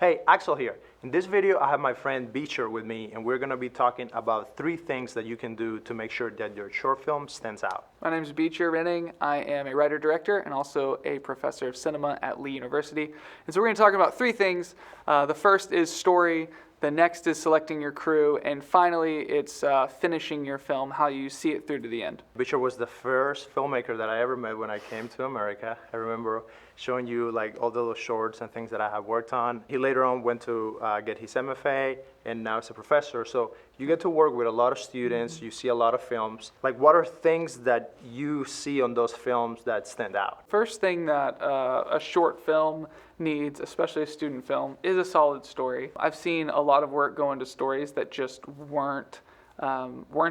Hey, Axel here. In this video, I have my friend Beecher with me, and we're gonna be talking about 3 things that you can do to make sure that your short film stands out. My name is Beecher Reuning. I am a writer-director and also a professor of cinema at Lee University. And so we're gonna talk about 3 things. The first is story. The next is selecting your crew, and finally, it's finishing your film, how you see it through to the end. Beecher was the first filmmaker that I ever met when I came to America. I remember showing you like all the little shorts and things that I have worked on. He later on went to get his MFA, and now he's a professor. So you get to work with a lot of students, you see a lot of films. Like, what are things that you see on those films that stand out? First thing that a short film needs, especially a student film, is a solid story. I've seen a lot of work go into stories that just weren't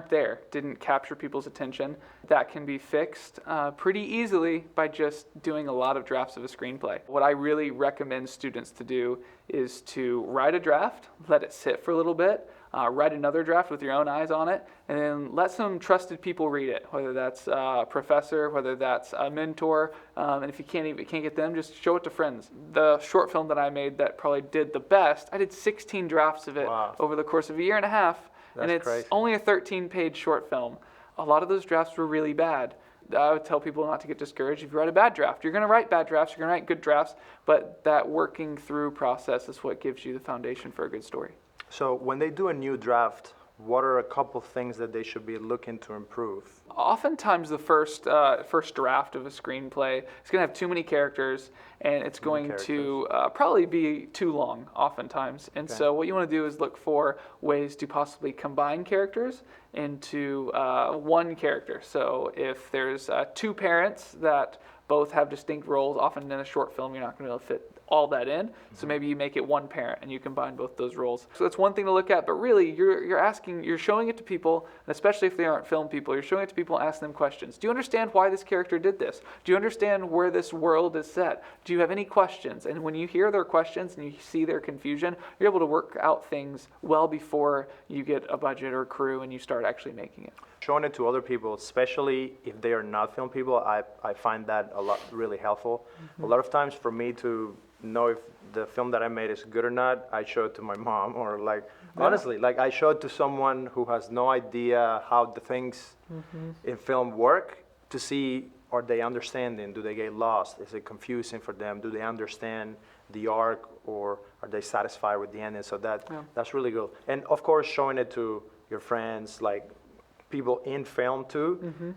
there, didn't capture people's attention. That can be fixed pretty easily by just doing a lot of drafts of a screenplay. What I really recommend students to do is to write a draft, let it sit for a little bit, write another draft with your own eyes on it, and then let some trusted people read it, whether that's a professor, whether that's a mentor, and if you can't get them, just show it to friends. The short film that I made that probably did the best, I did 16 drafts of it over the course of a year and a half, and it's crazy. only a 13-page short film. A lot of those drafts were really bad. I would tell people not to get discouraged if you write a bad draft. You're going to write bad drafts, you're going to write good drafts, but that working through process is what gives you the foundation for a good story. So when they do a new draft, what are a couple things that they should be looking to improve? Oftentimes the first draft of a screenplay is going to have too many characters, and it's going to probably be too long oftentimes. And so what you want to do is look for ways to possibly combine characters into one character. So if there's 2 parents that both have distinct roles, often in a short film you're not going to be able to fit all that in, so maybe you make it 1 parent and you combine both those roles. So that's one thing to look at, but really you're showing it to people, and especially if they aren't film people, you're showing it to people and asking them questions. Do you understand why this character did this? Do you understand where this world is set? Do you have any questions? And when you hear their questions and you see their confusion, you're able to work out things well before you get a budget or crew and you start actually making it. Showing it to other people, especially if they are not film people, I find that a lot really helpful. A lot of times for me to know if the film that I made is good or not, I show it to my mom, or honestly, I show it to someone who has no idea how the things in film work, to see, are they understanding? Do they get lost? Is it confusing for them? Do they understand the arc, or are they satisfied with the ending? So that's really good. And of course, showing it to your friends, like people in film too.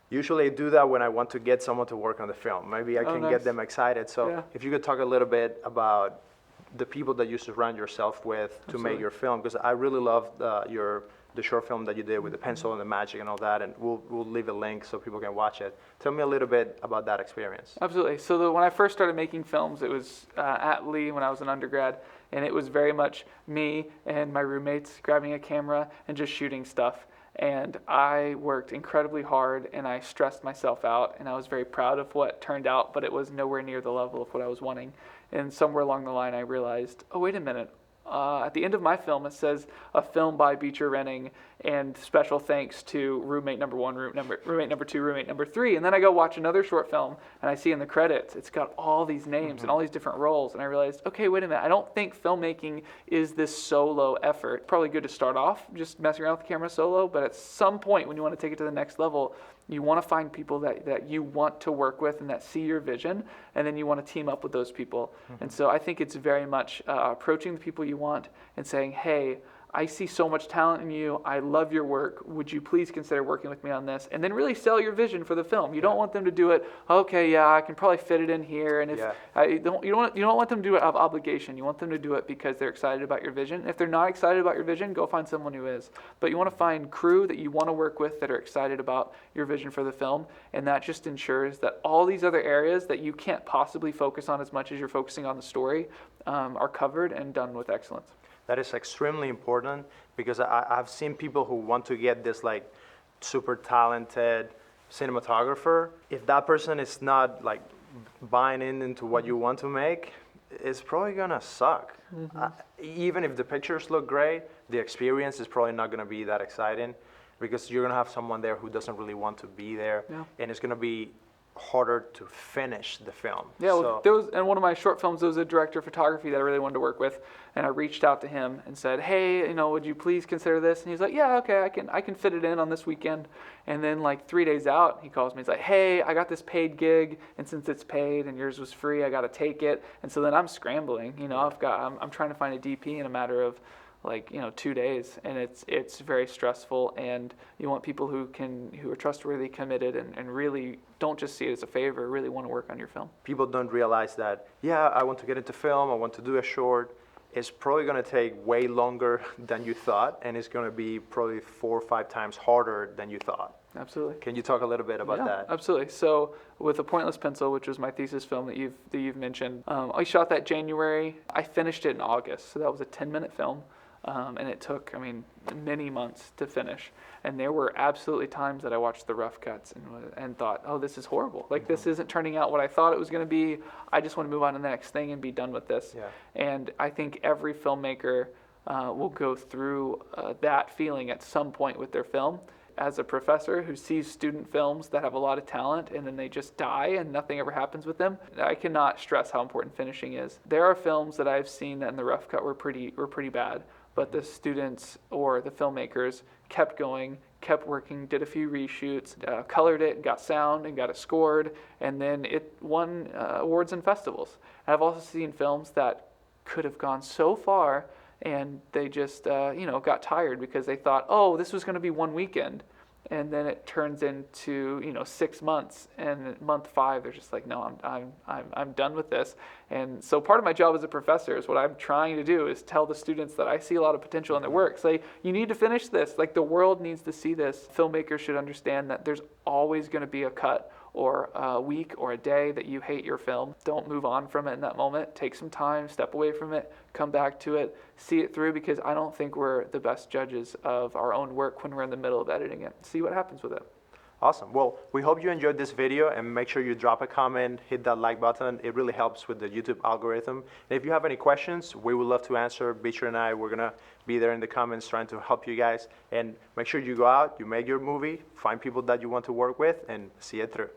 Usually I do that when I want to get someone to work on the film. Maybe I can get them excited. So if you could talk a little bit about the people that you surround yourself with to make your film, because I really love the short film that you did with the pencil and the magic and all that, and we'll leave a link so people can watch it. Tell me a little bit about that experience. Absolutely. So when I first started making films, it was at Lee when I was an undergrad, and it was very much me and my roommates grabbing a camera and just shooting stuff. And I worked incredibly hard, and I stressed myself out, and I was very proud of what turned out, but it was nowhere near the level of what I was wanting. And somewhere along the line I realized, oh, wait a minute. At the end of my film, it says a film by Beecher Reuning, and special thanks to roommate number 1, roommate number 2, roommate number 3. And then I go watch another short film, and I see in the credits, it's got all these names and all these different roles. And I realized, okay, wait a minute. I don't think filmmaking is this solo effort. Probably good to start off just messing around with the camera solo, but at some point when you want to take it to the next level, you want to find people that you want to work with and that see your vision, and then you want to team up with those people. And so I think it's very much approaching the people you want and saying, hey, I see so much talent in you. I love your work. Would you please consider working with me on this? And then really sell your vision for the film. You don't want them to do it, okay, yeah, I can probably fit it in here. And if you don't want them to do it out of obligation. You want them to do it because they're excited about your vision. If they're not excited about your vision, go find someone who is. But you want to find crew that you want to work with that are excited about your vision for the film. And that just ensures that all these other areas that you can't possibly focus on as much as you're focusing on the story are covered and done with excellence. That is extremely important, because I've seen people who want to get this super talented cinematographer. If that person is not buying into what you want to make, it's probably gonna suck. Even if the pictures look great, the experience is probably not gonna be that exciting, because you're gonna have someone there who doesn't really want to be there, and it's gonna be harder to finish the film. Yeah, well, So, there was, in one of my short films, there was a director of photography that I really wanted to work with, and I reached out to him and said, hey, would you please consider this? And he's like, yeah, okay, I can fit it in on this weekend. And then like 3 days out, he calls me. He's like, hey, I got this paid gig, and since it's paid and yours was free, I got to take it. And so then I'm scrambling. I'm trying to find a DP in a matter of 2 days, and it's very stressful, and you want people who are trustworthy, committed, and really don't just see it as a favor, really want to work on your film. people don't realize that, yeah, I want to get into film, I want to do a short. It's probably going to take way longer than you thought, and it's going to be probably 4 or 5 times harder than you thought. Absolutely. Can you talk a little bit about that? Absolutely. So with A Pointless Pencil, which was my thesis film that you've mentioned, I shot that January. I finished it in August, so that was a 10-minute film. And it took, many months to finish. And there were absolutely times that I watched the rough cuts and thought, oh, this is horrible. This isn't turning out what I thought it was going to be. I just want to move on to the next thing and be done with this. Yeah. And I think every filmmaker will go through that feeling at some point with their film. As a professor who sees student films that have a lot of talent and then they just die and nothing ever happens with them, I cannot stress how important finishing is. There are films that I've seen that in the rough cut were pretty bad, but the students or the filmmakers kept going, kept working, did a few reshoots, colored it, got sound, and got it scored, and then it won awards and festivals. And I've also seen films that could have gone so far, and they just got tired because they thought, oh, this was going to be one weekend, and then it turns into 6 months, and month 5 they're just like, no, I'm done with this. And so part of my job as a professor is what I'm trying to do is tell the students that I see a lot of potential in their work. Say, you need to finish this. The world needs to see this. Filmmakers should understand that there's always going to be a cut or a week or a day that you hate your film. Don't move on from it in that moment. Take some time, step away from it, come back to it, see it through, because I don't think we're the best judges of our own work when we're in the middle of editing it. See what happens with it. Awesome. Well, we hope you enjoyed this video, and make sure you drop a comment, hit that like button. It really helps with the YouTube algorithm. And if you have any questions, we would love to answer. Beecher and I, we're going to be there in the comments trying to help you guys. And make sure you go out, you make your movie, find people that you want to work with, and see it through.